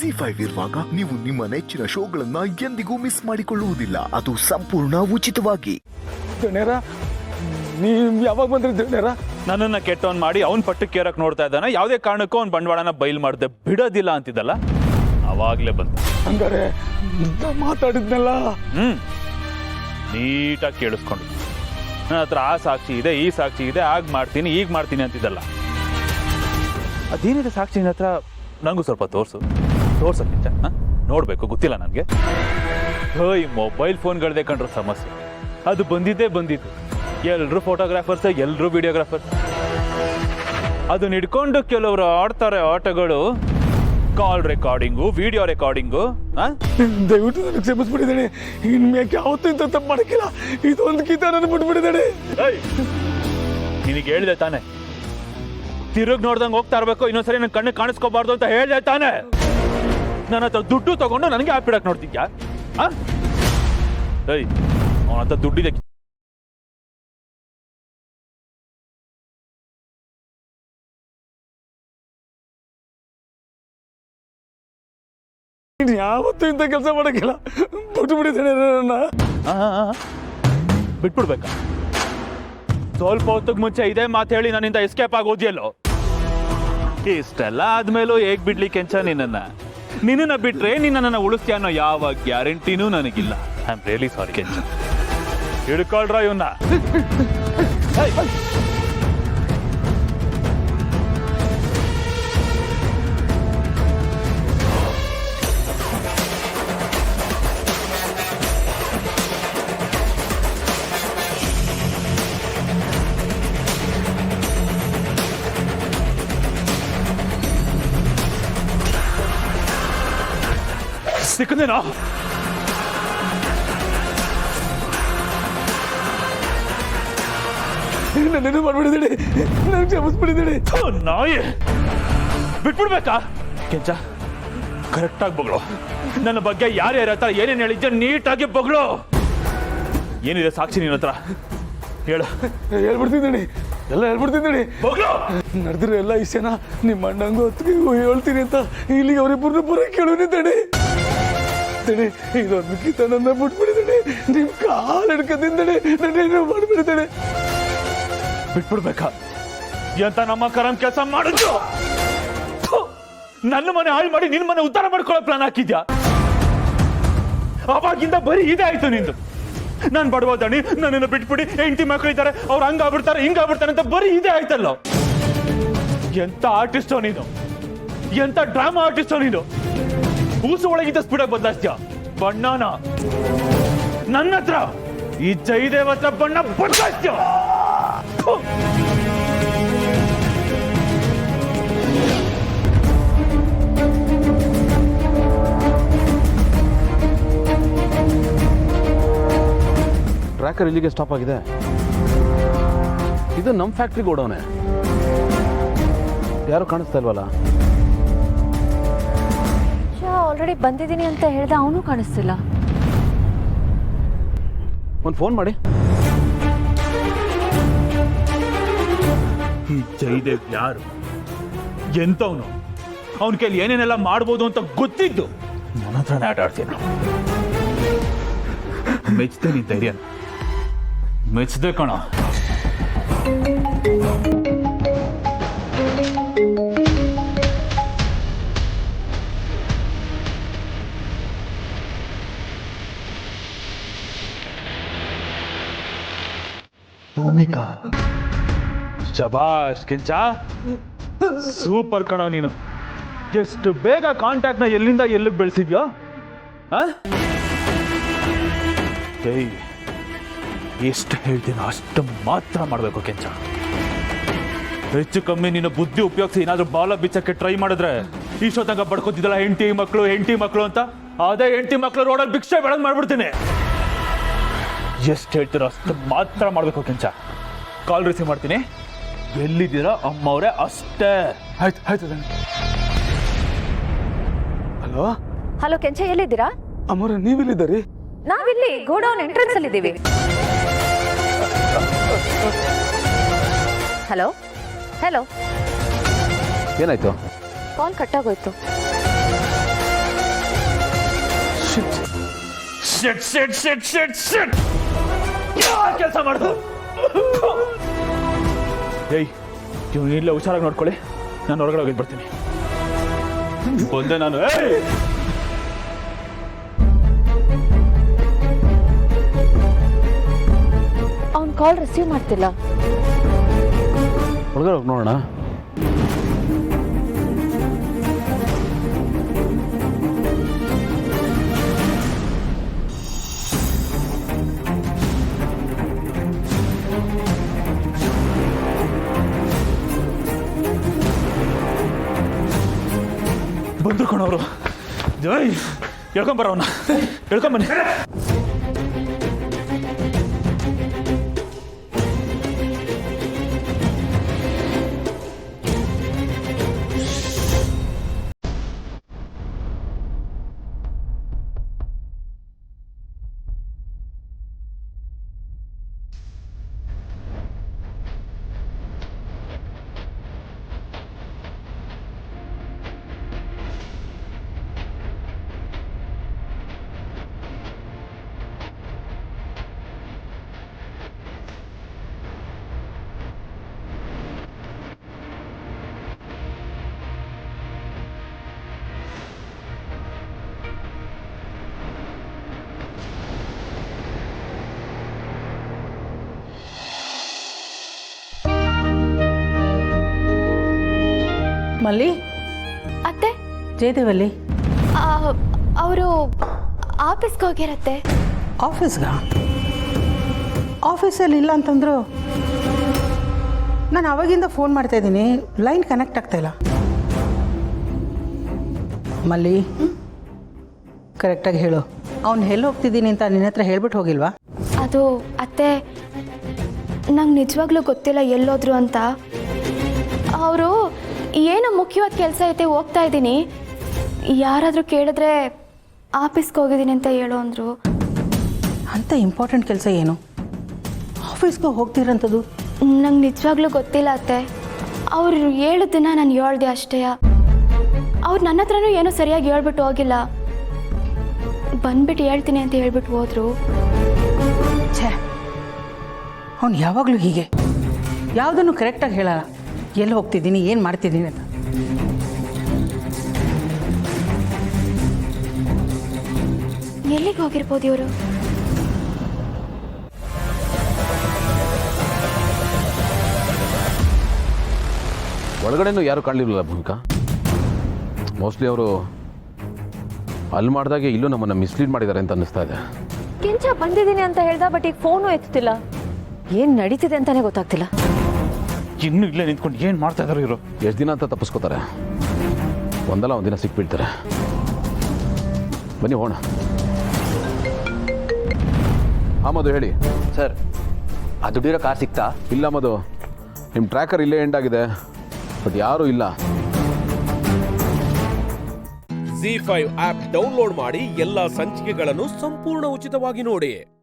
ZEE5 ಇರುವಾಗ ನೀವು ನಿಮ್ಮ ನೆಚ್ಚಿನ ಶೋಗಳನ್ನ ಎಂದಿಗೂ ಮಿಸ್ ಮಾಡಿಕೊಳ್ಳುವುದಿಲ್ಲ. ಅದು ಸಂಪೂರ್ಣ ಉಚಿತವಾಗಿ. ನೀವ್ ಯಾವಾಗ ಬಂದ್ರಿ? ನನ್ನನ್ನ ಕೆಟ್ಟವನ್ ಮಾಡಿ ಅವನ್ ಪಟ್ಟಕ್ಕೆ ಕೇರಕ್ ನೋಡ್ತಾ ಇದ್ದಾನೆ. ಯಾವುದೇ ಕಾರಣಕ್ಕೂ ಅವ್ನ ಬಂಡವಾಳನ ಬಯಲ್ ಮಾಡ್ದೆ ಬಿಡೋದಿಲ್ಲ ಅಂತಿದ್ದಲ್ಲ, ಅವಾಗ್ಲೇ ಬಂದ. ಹಂಗಾರೆ ಮಾತಾಡಿದ್ನಲ್ಲ ನೀಟಾಗಿ ಕೇಳಿಸ್ಕೊಂಡು ನನ್ನ ಹತ್ರ ಆ ಸಾಕ್ಷಿ ಇದೆ, ಈ ಸಾಕ್ಷಿ ಇದೆ, ಆಗ ಮಾಡ್ತೀನಿ ಈಗ ಮಾಡ್ತೀನಿ ಅಂತಿದ್ದಲ್ಲ. ಅದೇನಿದೆ ಸಾಕ್ಷಿ ನಿನ್ನ ಹತ್ರ? ನಂಗೂ ಸ್ವಲ್ಪ ತೋರ್ಸಕ್ಕಿಂತ ನೋಡ್ಬೇಕು, ಗೊತ್ತಿಲ್ಲ ನನಗೆ. ಈ ಮೊಬೈಲ್ ಫೋನ್ಗಳದೇ ಕಂಡ್ರೆ ಸಮಸ್ಯೆ. ಅದು ಬಂದಿದ್ದು ಎಲ್ಲರೂ ಫೋಟೋಗ್ರಾಫರ್ಸ್, ಎಲ್ಲರೂ ವಿಡಿಯೋಗ್ರಾಫರ್ಸ್. ಅದನ್ನ ಹಿಡ್ಕೊಂಡು ಕೆಲವರು ಆಡ್ತಾರೆ ಆಟಗಳು, ಕಾಲ್ ರೆಕಾರ್ಡಿಂಗು, ವಿಡಿಯೋ ರೆಕಾರ್ಡಿಂಗು. ದಯವಿಟ್ಟು ನನಗೆ ಕ್ಷಮಿಸ್ಬಿಟ್ಟಿದ್ದೇನೆ. ಇನ್ಮ್ಯಾಕೆ ಯಾವತ್ತೂ ಇಂಥ ತಪ್ಪು ಮಾಡಕ್ಕಿಲ್ಲ. ಇದೊಂದು ಗೀತ ನನ್ನ ಬಿಟ್ಬಿಟ್ಟಿದ್ದಾನೆ. ನಿನಗೆ ಹೇಳಿದೆ ತಾನೆ, ತಿರುಗ್ ನೋಡ್ದಂಗೆ ಹೋಗ್ತಾ ಇರ್ಬೇಕು, ಇನ್ನೊಂದ್ಸರಿ ನನ್ನ ಕಣ್ಣು ಕಾಣಿಸ್ಕೋಬಾರ್ದು ಅಂತ ಹೇಳಿದೆ ತಾನೆ. ನನ್ನ ಹತ್ರ ದುಡ್ಡು ತಗೊಂಡು ನನಗೆ ಆಪಿಡಕ್ ನೋಡ್ತಿದ್ಯಾ? ಅವನ ಹತ್ರ ದುಡ್ಡಿದೆ. ಯಾವತ್ತೂ ಇಂಥ ಕೆಲಸ ಮಾಡಕ್ಕಿಲ್ಲ. ಬಿಟ್ಬಿಟ್ಟಿದ್ದೇನೆ ನನ್ನ. ಬಿಟ್ಬಿಡ್ಬೇಕಾ? ಸ್ವಲ್ಪ ಹೊತ್ತಿಗೆ ಮುಂಚೆ ಇದೇ ಮಾತು ಹೇಳಿ ನನ್ನಿಂದ ಎಸ್ಕೇಪ್ ಆಗೋದಿಯಲ್ಲೋ. ಇಷ್ಟೆಲ್ಲ ಆದ್ಮೇಲೂ ಹೇಗ್ ಬಿಡ್ಲಿ ಕೆಂಚ ನಿನ್ನ ಬಿಟ್ರೆ ನಿನ್ನ ಉಳಿಸ್ತೀಯ ಅನ್ನೋ ಯಾವ ಗ್ಯಾರಂಟಿನೂ ನನಗಿಲ್ಲ. ಐ ಆಮ್ ರಿಯಲಿ ಸಾರಿ ಕೆಂಚ. ಹಿಡ್ಕೊಳ್ರ ಇವನ್ನ. ಸಿಕ್ಕಂದೇನೋ? ನನ್ನೇನು ಮಾಡ್ಬಿಡಿದೇಳಿ, ನಾನು ಕ್ಷಮಿಸ್ಬಿಟ್ಟಿದ್ದೇನೆ. ನಾಯಿ ಬಿಟ್ಬಿಡ್ಬೇಕಾ ಕೆಂಚ? ಕರೆಕ್ಟಾಗಿ ಬೊಗಳು. ನನ್ನ ಬಗ್ಗೆ ಯಾರ್ಯಾರ ಹತ್ರ ಏನೇನು ಹೇಳಿದ್ದೆ ನೀಟಾಗಿ ಬೊಗಳು. ಏನಿದೆ ಸಾಕ್ಷಿ ನಿನ್ನ ಹತ್ರ? ಹೇಳ್ಬಿಡ್ತಿದ್ದೀನಿ, ಎಲ್ಲ ಹೇಳ್ಬಿಡ್ತಿದ್ದೀನಿ. ನಡೆದ್ರೆ ಎಲ್ಲ ಇಷ್ಟೇನ ನಿಮ್ಮ ಅಣ್ಣಂಗೂ ಹೊತ್ತಿಗೆ ಹೇಳ್ತೀನಿ ಅಂತ ಇಲ್ಲಿಗೆ ಅವರಿಬ್ಬರನ್ನ ಬರೋ ಕೇಳೋನಿದ್ದಾನೆ. ಇದೊಂದು ಗೀತ ನನ್ನ ಬಿಟ್ಬಿಡಿದ್ದಾನೆ. ನಿಮ್ ಕಾಲು ಹಿಡ್ಕದಿಂದಾನೆ ನನ್ನೇನು ಮಾಡ್ಬಿಡಿದ್ದಾನೆ. ಬಿಟ್ಬಿಡ್ಬೇಕಾ? ಎಂತ ನಮ್ಮ ಕರಂ ಕೆಲಸ ಮಾಡಿದ್ರು. ನನ್ನ ಮನೆ ಹಾಳು ಮಾಡಿ ನಿನ್ನ ಮನೆ ಉದ್ಧಾರ ಮಾಡ್ಕೊಳ್ಳೋ ಪ್ಲಾನ್ ಹಾಕಿದ್ಯಾ? ಅವಾಗಿಂದ ಬರೀ ಇದೇ ಆಯ್ತು ನಿಂದು. ನಾನು ಬಡವಾದಣಿ, ನನ್ನನ್ನು ಬಿಟ್ಬಿಡಿ, ಹೆಂಡತಿ ಮಕ್ಕಳಿದ್ದಾರೆ, ಅವ್ರು ಹಂಗಾಗ್ಬಿಡ್ತಾರೆ ಹಿಂಗಾಗ್ಬಿಡ್ತಾರೆ ಅಂತ ಬರೀ ಇದೇ ಆಯ್ತಲ್ಲ. ಎಂತ ಆರ್ಟಿಸ್ಟೋ ನೀನು, ಎಂತ ಡ್ರಾಮಾ ಆರ್ಟಿಸ್ಟೋ ನೀನು. ಕೂಸು ಒಳಗಿದ್ದ ಸ್ಪೀಡಾಗಿ ಬದಲಾಯಿಸ್ತೀಯ ಬಣ್ಣನ. ನನ್ನ ಹತ್ರ ಈ ಜಯದೇವ್ ಹತ್ರ ಬಣ್ಣ ಬದಲಾಯಿಸ್ತೀಯ. ಟ್ರ್ಯಾಕರ್ ಇಲ್ಲಿಗೆ ಸ್ಟಾಪ್ ಆಗಿದೆ. ಇದು ನಮ್ಮ ಫ್ಯಾಕ್ಟ್ರಿ ಗೋಡೌನೆ. ಯಾರು ಕಾಣಿಸ್ತಾ ಇಲ್ವಲ್ಲ? ಆಲ್ರೆಡಿ ಬಂದಿದ್ದೀನಿ ಅಂತ ಹೇಳ್ದ, ಅವನು ಕಾಣಿಸ್ತಿಲ್ಲ. ಒಂದು ಫೋನ್ ಮಾಡಿ. ಈ ಜಯದೇವ್ ಯಾರು, ಎಂತವನು, ಅವನ ಕೈಲಿ ಏನೇನೆಲ್ಲ ಮಾಡ್ಬೋದು ಅಂತ ಗೊತ್ತಿದ್ದು ನನ್ನ ಹತ್ರನೇ ಆಟ ಆಡ್ತೀನಿ. ಮೆಚ್ಚಿದೆ ನೀನ್ ಧೈರ್ಯ, ಮೆಚ್ಚಿದೆ ಕಣ. ಭೂಮಿಕಾ, ಶಬಾಷ್ ಕೆಂಚ, ಸೂಪರ್ ಕಣ ನೀನು. ಎಷ್ಟು ಬೇಗ ಕಾಂಟ್ಯಾಕ್ಟ್ನ ಎಲ್ಲಿಂದ ಎಲ್ಲಿಗೆ ಬೆಳೆಸಿದ್ಯೋ. ಎಷ್ಟು ಹೇಳ್ತೀನೋ ಅಷ್ಟು ಮಾತ್ರ ಮಾಡಬೇಕು ಕೆಂಚ. ಹೆಚ್ಚು ಕಮ್ಮಿ ನಿನ್ನ ಬುದ್ಧಿ ಉಪಯೋಗಿಸಿ ಏನಾದರೂ ಬಾಲ ಬಿಚ್ಚಕ್ಕೆ ಟ್ರೈ ಮಾಡಿದ್ರೆ ಇಷ್ಟೊತ್ತಂಗ ಬಡ್ಕೋತಿದ್ದಲ್ಲ ಹೆಂಡತಿ ಮಕ್ಕಳು ಅಂತ, ಅದೇ ಹೆಂಡತಿ ಮಕ್ಕಳು ರೋಡಲ್ಲಿ ಭಿಕ್ಷೆ ಬೆಳಗ್ಗೆ ಮಾಡ್ಬಿಡ್ತೀನಿ. ಎಷ್ಟು ಹೇಳ್ತೀರೋ ಅಷ್ಟು ಮಾತ್ರ ಮಾಡಬೇಕು ಕೆಂಚ. ಕಾಲ್ ರಿಸೀವ್ ಮಾಡ್ತೀನಿ. ಎಲ್ಲಿದ್ದೀರಾ ಅಮ್ಮವ್ರೆ ಅಷ್ಟೇ. ಆಯ್ತು. ಹಲೋ ಹಲೋ ಕೆಂಚ, ಎಲ್ಲಿದ್ದೀರಾ? ಅಮ್ಮವ್ರೆ, ನೀವೆಲ್ಲಿದ್ದೀರಿ? ನಾವಿಲ್ಲಿ ಗೋಡೌನ್ ಎಂಟ್ರೆನ್ಸ್ ಅಲ್ಲಿ ಇದ್ದೀವಿ. ಹಲೋ ಏನಾಯ್ತು? ಕಾಲ್ ಕಟ್ ಆಗೋಯ್ತು. ಕೆಲಸ ಮಾಡ್ದು ಏಯ್ ಇವ್ನು ಇಲ್ಲ, ಹುಷಾರಾಗಿ ನೋಡ್ಕೊಳ್ಳಿ. ನಾನು ಹೊರಗಡೆ ಹೋಗಿದ್ದು ಬರ್ತೀನಿ. ಬಂದೆ ನಾನು. ಅವ್ನ್ ಕಾಲ್ ರಿಸೀವ್ ಮಾಡ್ತಿಲ್ಲ. ಒಳಗಡೆ ಹೋಗಿ ನೋಡೋಣ. ಬಂದ್ರು ಕಣವರು. ಜೈ ಹೇಳ್ಕೊಂಬರವನ್ನ, ಹೇಳ್ಕೊಂಬನ್ನಿ. ಮಲ್ಲಿ, ಅತ್ತೆ, ಜಯದೇವಲ್ಲಿ ಅವರು ಆಫೀಸ್ಗೆ ಹೋಗಿರತ್ತೆ. ಆಫೀಸ್ಗ? ಆಫೀಸಲ್ಲಿ ಇಲ್ಲ ಅಂತಂದ್ರು. ನಾನು ಅವಾಗಿಂದ ಫೋನ್ ಮಾಡ್ತಾ ಇದ್ದೀನಿ, ಲೈನ್ ಕನೆಕ್ಟ್ ಆಗ್ತಾ ಇಲ್ಲ. ಮಲ್ಲಿ, ಕರೆಕ್ಟಾಗಿ ಹೇಳು, ಅವ್ನು ಎಲ್ಲಿ ಹೋಗ್ತಿದ್ದೀನಿ ಅಂತ ನಿನ್ನ ಹತ್ರ ಹೇಳ್ಬಿಟ್ಟು ಹೋಗಿಲ್ವಾ? ಅದು ಅತ್ತೆ, ನಂಗೆ ನಿಜವಾಗ್ಲೂ ಗೊತ್ತಿಲ್ಲ ಎಲ್ಲೋದ್ರು ಅಂತ. ಅವರು ಏನೋ ಮುಖ್ಯವಾದ ಕೆಲಸ ಐತೆ, ಹೋಗ್ತಾ ಇದ್ದೀನಿ, ಯಾರಾದರೂ ಕೇಳಿದ್ರೆ ಆಫೀಸ್ಗೆ ಹೋಗಿದ್ದೀನಿ ಅಂತ ಹೇಳೋ ಅಂದರು. ಅಂಥ ಇಂಪಾರ್ಟೆಂಟ್ ಕೆಲಸ ಏನು ಆಫೀಸ್ಗೆ ಹೋಗ್ತಿರೋಂಥದ್ದು? ನಂಗೆ ನಿಜವಾಗ್ಲೂ ಗೊತ್ತಿಲ್ಲ ಅತ್ತೆ. ಅವ್ರು ಹೇಳಿದ್ದನ್ನ ನಾನು ಹೇಳ್ದೆ ಅಷ್ಟೇ. ಅವ್ರು ನನ್ನ ಹತ್ರನೂ ಏನೂ ಸರಿಯಾಗಿ ಹೇಳ್ಬಿಟ್ಟು ಹೋಗಿಲ್ಲ. ಬಂದ್ಬಿಟ್ಟು ಹೇಳ್ತೀನಿ ಅಂತ ಹೇಳ್ಬಿಟ್ಟು ಹೋದರು. ಛೇ, ಅವ್ನು ಯಾವಾಗಲೂ ಹೀಗೆ ಯಾವುದನ್ನು ಕರೆಕ್ಟಾಗಿ ಹೇಳಲ್ಲ. ಎಲ್ಲಿ ಹೋಗ್ತಿದ್ದೀನಿ, ಏನು ಮಾಡ್ತಿದ್ದೀನಿ ಅಂತ. ಎಲ್ಲಿಗೆ ಹೋಗಿರ್ಬೋದು ಇವರು? ಒಳಗಡೆನೂ ಯಾರು ಕಾಣಲಿಲ್ಲ ಭೂಮಿಕಾ. ಮೋಸ್ಟ್ಲಿ ಅವರು ಅಲ್ಲಿ ಮಾಡಿದಾಗೆ ಇಲ್ಲೂ ನಮ್ಮನ್ನು ಮಿಸ್ಲೀಡ್ ಮಾಡಿದ್ದಾರೆ ಅಂತ ಅನ್ನಿಸ್ತಾ ಇದೆ. ಕೆಂಚ ಬಂದಿದ್ದೀನಿ ಅಂತ ಹೇಳ್ದ, ಬಟ್ ಈಗ ಫೋನು ಎತ್ತುತ್ತಿಲ್ಲ. ಏನು ನಡೀತಿದೆ ಅಂತಾನೆ ಗೊತ್ತಾಗ್ತಿಲ್ಲ. ಇನ್ನು ಇಲ್ಲೇ ನಿಂತ್ಕೊಂಡು ಏನು ಮಾಡ್ತಾ ಇದಾರೆ ಇವರು? ಎಷ್ಟು ದಿನ ಅಂತ ತಪ್ಪಿಸ್ಕೋತಾರೆ? ಒಂದಲ್ಲ ಒಂದಿನ ಸಿಕ್ಬಿಡ್ತಾರೆ. ಬನ್ನಿ ಹೋಣ. ಹಾಂ ಮಧು ಹೇಳಿ. ಸರ್, ಆ ದುಡ್ಡಿರೋ ಕಾರ್ ಸಿಗ್ತಾ? ಇಲ್ಲ ಮಧು, ನಿಮ್ಮ ಟ್ರ್ಯಾಕರ್ ಇಲ್ಲೇ ಎಂಡ್ ಆಗಿದೆ, ಬಟ್ ಯಾರೂ ಇಲ್ಲ. ZEE5 ಆಪ್ ಡೌನ್ಲೋಡ್ ಮಾಡಿ ಎಲ್ಲಾ ಸಂಚಿಕೆಗಳನ್ನು ಸಂಪೂರ್ಣ ಉಚಿತವಾಗಿ ನೋಡಿ.